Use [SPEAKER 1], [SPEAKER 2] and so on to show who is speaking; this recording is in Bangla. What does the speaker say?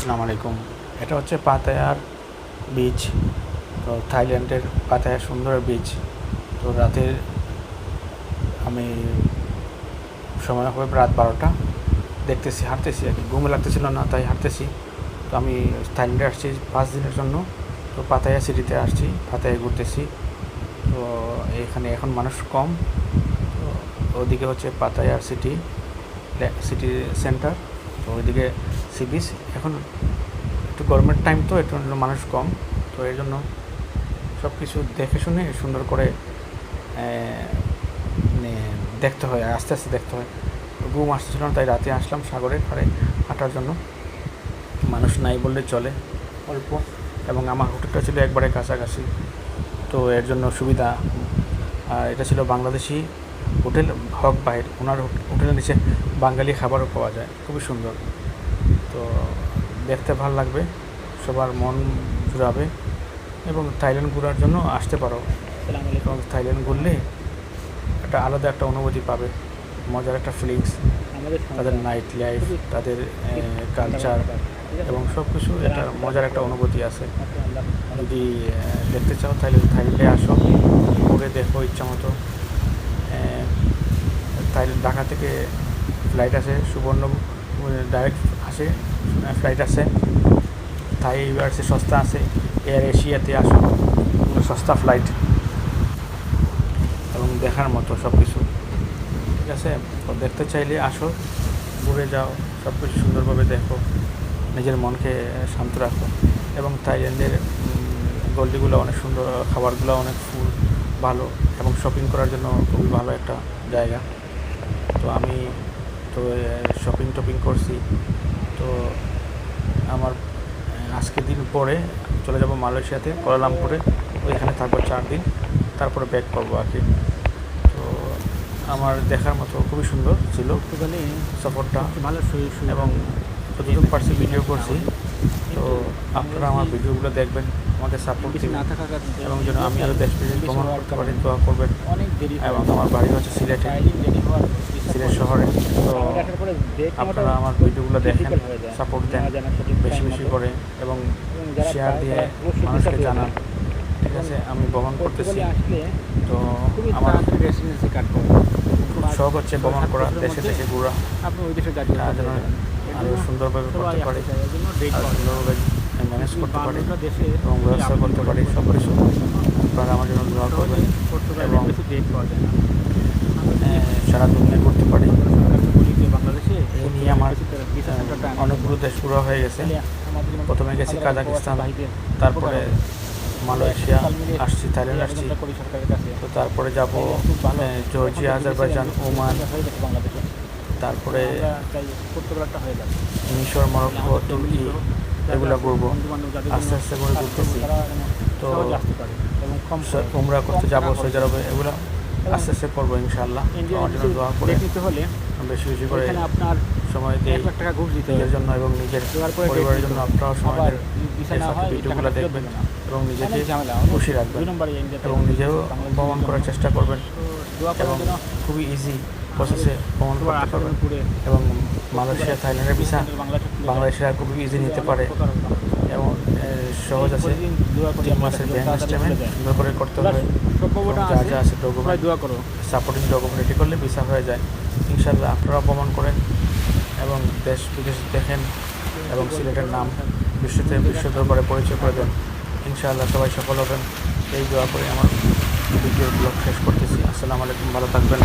[SPEAKER 1] আসসালামু আলাইকুম। এটা হচ্ছে পাতায়ার বিচ। তো থাইল্যান্ডের পাতায়া সুন্দর বিচ। তো রাতের আমি সময় হবে রাত 12টা, দেখতেছি, হাঁটতেছি আর কি, ঘুম লাগতেছিল না তাই হাঁটতেছি। তো আমি থাইল্যান্ডে আসছি 5 দিনের জন্য। তো পাতায়া সিটিতে আসছি, পাতায়া ঘুরতেছি। তো এখানে এখন মানুষ কম। তো ওদিকে হচ্ছে পাতায়ার সিটি সেন্টার। তো ওইদিকে সি বিচ। এখন একটু গরমের টাইম, তো একটু মানুষ কম। তো এই জন্য সব কিছু দেখে শুনে সুন্দর করে মানে দেখতে হয়, আস্তে আস্তে দেখতে হয়। ঘুম আসতেছিল না তাই রাতে আসলাম সাগরের ধারে হাঁটার জন্য। মানুষ নাই বললে চলে, অল্প, এবং আমার হোটেলটা ছিল একবারে কাছাকাছি, তো এর জন্য সুবিধা। আর এটা ছিল বাংলাদেশি হোটেল, হক বাইর। ওনার হোটেলের নিচে বাঙালি খাবারও পাওয়া যায়, খুবই সুন্দর। তো দেখতে ভালো লাগবে, সবার মন ঘুরাবে, এবং থাইল্যান্ড ঘোরার জন্য আসতে পারো। এবং থাইল্যান্ড ঘুরলে একটা আলাদা একটা অনুভূতি পাবে, মজার একটা ফিলিংস। তাদের নাইট লাইফ, তাদের কালচার এবং সব কিছু, এটা মজার একটা অনুভূতি আছে। যদি দেখতে চাও তাহলে থাইল্যান্ডে আসো, ঘুরে দেখো ইচ্ছা মতো। থাইল্যান্ড ঢাকা থেকে ফ্লাইট আছে, সুবর্ণ ডাইরেক্ট আসে ফ্লাইট আছে। থাই ইউনিভার্সে সস্তা আছে, এয়ার এশিয়াতে আসো, সস্তা ফ্লাইট এবং দেখার মতো সব কিছু, ঠিক আছে। তো দেখতে চাইলে আসো, ঘুরে যাও, সব কিছু সুন্দরভাবে দেখো, নিজের মনকে শান্ত রাখো। এবং থাইল্যান্ডের গল্লিগুলো অনেক সুন্দর, খাবারগুলো অনেক ভালো, এবং শপিং করার জন্য খুবই ভালো একটা জায়গা। তো আমি তো শপিং করছি। তো আমার আজকের দিন পরে চলে যাব মালয়েশিয়াতে, কুয়ালালামপুরে। ওইখানে থাকবো 4 দিন, তারপরে ব্যাক করবো আর কি। তো আমার দেখার মতো খুবই সুন্দর ছিল সফরটা, এবং যতটুকু পারছি ভিডিও করছি। তো আপনারা আমার ভিডিওগুলো দেখবেন, আমাকে সাপোর্ট দিবেন, এবং যেন আমি আরও দেশ বিদেশ ভ্রমণ করতে পারি দোয়া করবেন। এবং আমার বাড়ি হচ্ছে সিলেট শহরে। তো আপনারা আমার ভিডিওগুলো দেখেন, সাপোর্ট দেন বেশি বেশি করে, এবং শেয়ার দিয়ে মানুষকে জানান, ঠিক আছে। আমি ভ্রমণ করতেছি, তো আমার খুব শখ হচ্ছে ভ্রমণ করা, দেশে দেশে ঘোরা, যেন আরও সুন্দরভাবে করতে পারি, আর সুন্দরভাবে ম্যানেজ করতে পারি এবং ব্যবস্থা করতে পারি সব কিছু। আপনারা আমার জন্য দোয়া করবেন, এবং সারা দুনিয়া করতে পারি। এই নিয়ে আমার অনেকগুলো দেশ ঘোরা হয়ে গেছে। প্রথমে গেছি কাজাকিস্তান, তারপরে মালয়েশিয়া আসছি, থাইল্যান্ড আসছি। তো তারপরে যাব জর্জিয়া, আজারবাইজান, ওমান, তারপরে মিশর, মরক্কো, তুর্কি, এগুলো ঘুরবো। আস্তে আস্তে করে ঘুরতেছি। তো উমরা করতে যাবো সৌদি আরবে, এগুলো আস্তে আস্তে করবো ইনশাআল্লাহ। আমার জন্য দোয়া করে বেশি বেশি করে সময় দিই নিজের জন্য এবং নিজের পরিবারের জন্য। আপনারাও সময় দেন, ভিডিওগুলো দেখবেন এবং নিজেকে খুশি রাখবেন, এবং নিজেও ভ্রমণ করার চেষ্টা করবেন, এবং খুবই ইজি প্রসেসে ভ্রমণ করতে পারবেন। এবং মালয়েশিয়া, থাইল্যান্ডের ভিসা বাংলাদেশিরা খুবই ইজি নিতে পারে, এবং সহজ আছে। 3 মাসের ব্যাংক স্টেটমেন্ট সুন্দর করে করতে হবে, যা যা আছে ডকুমেন্ট, সাপোর্টিং ডকুমেন্ট রেডি করলে ভিসা হয়ে যায় ইনশাআল্লাহ। আপনারা ভ্রমণ করেন এবং দেশ বিদেশ দেখেন, এবং সিলেটের নাম বিশ্ব দরবারে পরিচয় করে দেন ইনশাআল্লাহ। সবাই সফল হবেন, এই দোয়া করে আমার ভিডিওর ব্লগ শেষ করতেছি। আসসালামু আলাইকুম, ভালো থাকবেন।